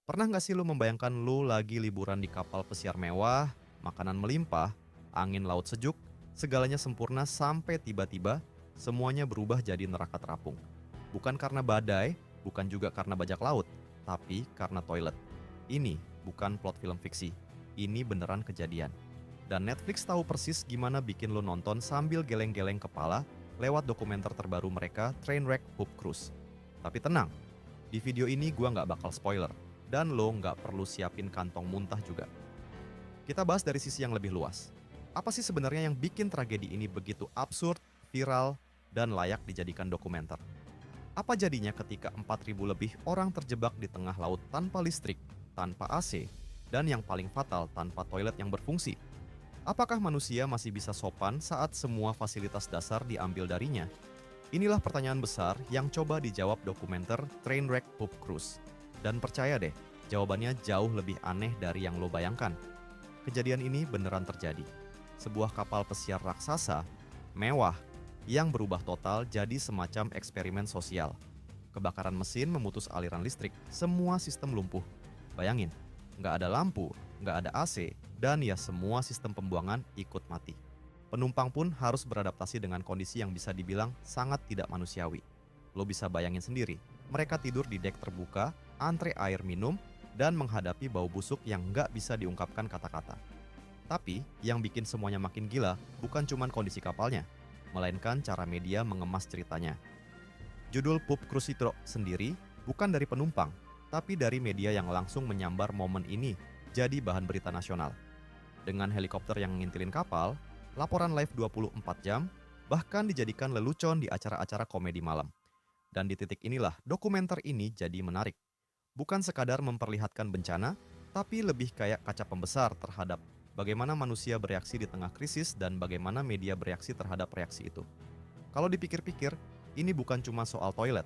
Pernah nggak sih lu membayangkan lu lagi liburan di kapal pesiar mewah, makanan melimpah, angin laut sejuk, segalanya sempurna sampai tiba-tiba semuanya berubah jadi neraka terapung. Bukan karena badai, bukan juga karena bajak laut, tapi karena toilet. Ini bukan plot film fiksi. Ini beneran kejadian. Dan Netflix tahu persis gimana bikin lu nonton sambil geleng-geleng kepala lewat dokumenter terbaru mereka, Trainwreck Poop Cruise. Tapi tenang, di video ini gua nggak bakal spoiler, dan lo nggak perlu siapin kantong muntah juga. Kita bahas dari sisi yang lebih luas. Apa sih sebenarnya yang bikin tragedi ini begitu absurd, viral, dan layak dijadikan dokumenter? Apa jadinya ketika 4.000 lebih orang terjebak di tengah laut tanpa listrik, tanpa AC, dan yang paling fatal tanpa toilet yang berfungsi? Apakah manusia masih bisa sopan saat semua fasilitas dasar diambil darinya? Inilah pertanyaan besar yang coba dijawab dokumenter Trainwreck Poop Cruise. Dan percaya deh, jawabannya jauh lebih aneh dari yang lo bayangkan. Kejadian ini beneran terjadi. Sebuah kapal pesiar raksasa, mewah, yang berubah total jadi semacam eksperimen sosial. Kebakaran mesin memutus aliran listrik, semua sistem lumpuh. Bayangin, nggak ada lampu, nggak ada AC, dan ya semua sistem pembuangan ikut mati. Penumpang pun harus beradaptasi dengan kondisi yang bisa dibilang sangat tidak manusiawi. Lo bisa bayangin sendiri, mereka tidur di dek terbuka, antre air minum, dan menghadapi bau busuk yang nggak bisa diungkapkan kata-kata. Tapi, yang bikin semuanya makin gila bukan cuma kondisi kapalnya, melainkan cara media mengemas ceritanya. Judul Poop Cruise itu sendiri bukan dari penumpang, tapi dari media yang langsung menyambar momen ini jadi bahan berita nasional. Dengan helikopter yang ngintilin kapal, laporan live 24 jam, bahkan dijadikan lelucon di acara-acara komedi malam. Dan di titik inilah dokumenter ini jadi menarik. Bukan sekadar memperlihatkan bencana, tapi lebih kayak kaca pembesar terhadap bagaimana manusia bereaksi di tengah krisis dan bagaimana media bereaksi terhadap reaksi itu. Kalau dipikir-pikir, ini bukan cuma soal toilet.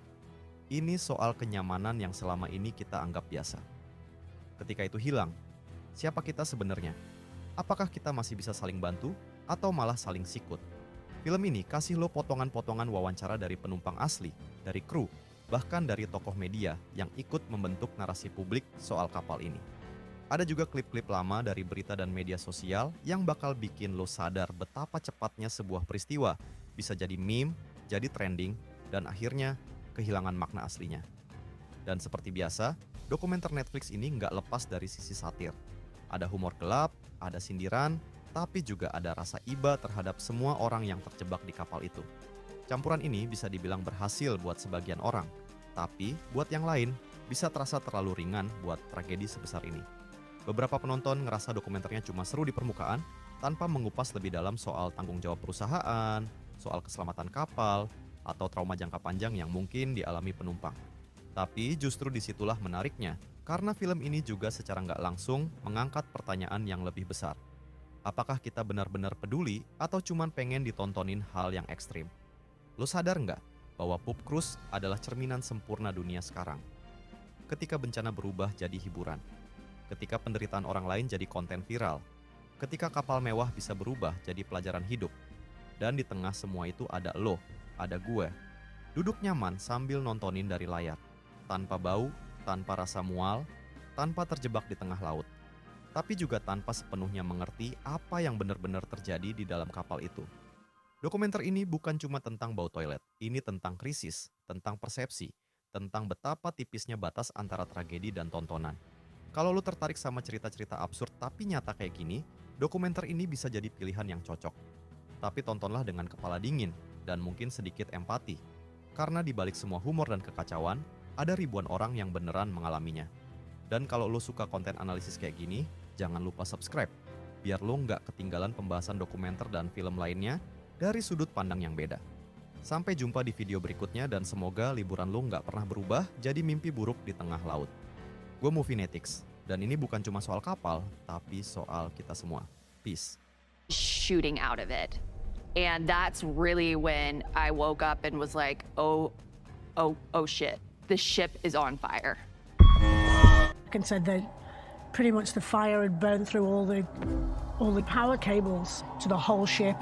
Ini soal kenyamanan yang selama ini kita anggap biasa. Ketika itu hilang, siapa kita sebenarnya? Apakah kita masih bisa saling bantu atau malah saling sikut? Film ini kasih lo potongan-potongan wawancara dari penumpang asli, dari kru, bahkan dari tokoh media yang ikut membentuk narasi publik soal kapal ini. Ada juga klip-klip lama dari berita dan media sosial yang bakal bikin lo sadar betapa cepatnya sebuah peristiwa bisa jadi meme, jadi trending, dan akhirnya kehilangan makna aslinya. Dan seperti biasa, dokumenter Netflix ini nggak lepas dari sisi satir. Ada humor gelap, ada sindiran, tapi juga ada rasa iba terhadap semua orang yang terjebak di kapal itu. Campuran ini bisa dibilang berhasil buat sebagian orang, tapi buat yang lain bisa terasa terlalu ringan buat tragedi sebesar ini. Beberapa penonton ngerasa dokumenternya cuma seru di permukaan, tanpa mengupas lebih dalam soal tanggung jawab perusahaan, soal keselamatan kapal, atau trauma jangka panjang yang mungkin dialami penumpang. Tapi justru disitulah menariknya, karena film ini juga secara nggak langsung mengangkat pertanyaan yang lebih besar. Apakah kita benar-benar peduli atau cuma pengen ditontonin hal yang ekstrim? Lo sadar nggak bahwa Poop Cruise adalah cerminan sempurna dunia sekarang? Ketika bencana berubah jadi hiburan, ketika penderitaan orang lain jadi konten viral, ketika kapal mewah bisa berubah jadi pelajaran hidup, dan di tengah semua itu ada lo, ada gue, duduk nyaman sambil nontonin dari layar, tanpa bau, tanpa rasa mual, tanpa terjebak di tengah laut, tapi juga tanpa sepenuhnya mengerti apa yang benar-benar terjadi di dalam kapal itu. Dokumenter ini bukan cuma tentang bau toilet, ini tentang krisis, tentang persepsi, tentang betapa tipisnya batas antara tragedi dan tontonan. Kalau lu tertarik sama cerita-cerita absurd tapi nyata kayak gini, dokumenter ini bisa jadi pilihan yang cocok. Tapi tontonlah dengan kepala dingin dan mungkin sedikit empati. Karena di balik semua humor dan kekacauan, ada ribuan orang yang beneran mengalaminya. Dan kalau lu suka konten analisis kayak gini, jangan lupa subscribe, biar lu nggak ketinggalan pembahasan dokumenter dan film lainnya dari sudut pandang yang beda. Sampai jumpa di video berikutnya dan semoga liburan lu nggak pernah berubah jadi mimpi buruk di tengah laut. Gue Movienetics, dan ini bukan cuma soal kapal, tapi soal kita semua. Peace. Shooting out of it. And that's really when I woke up and was like, oh shit, the ship is on fire. And said that pretty much the fire had burned through all the power cables to the whole ship.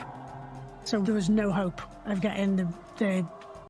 So there was no hope of getting the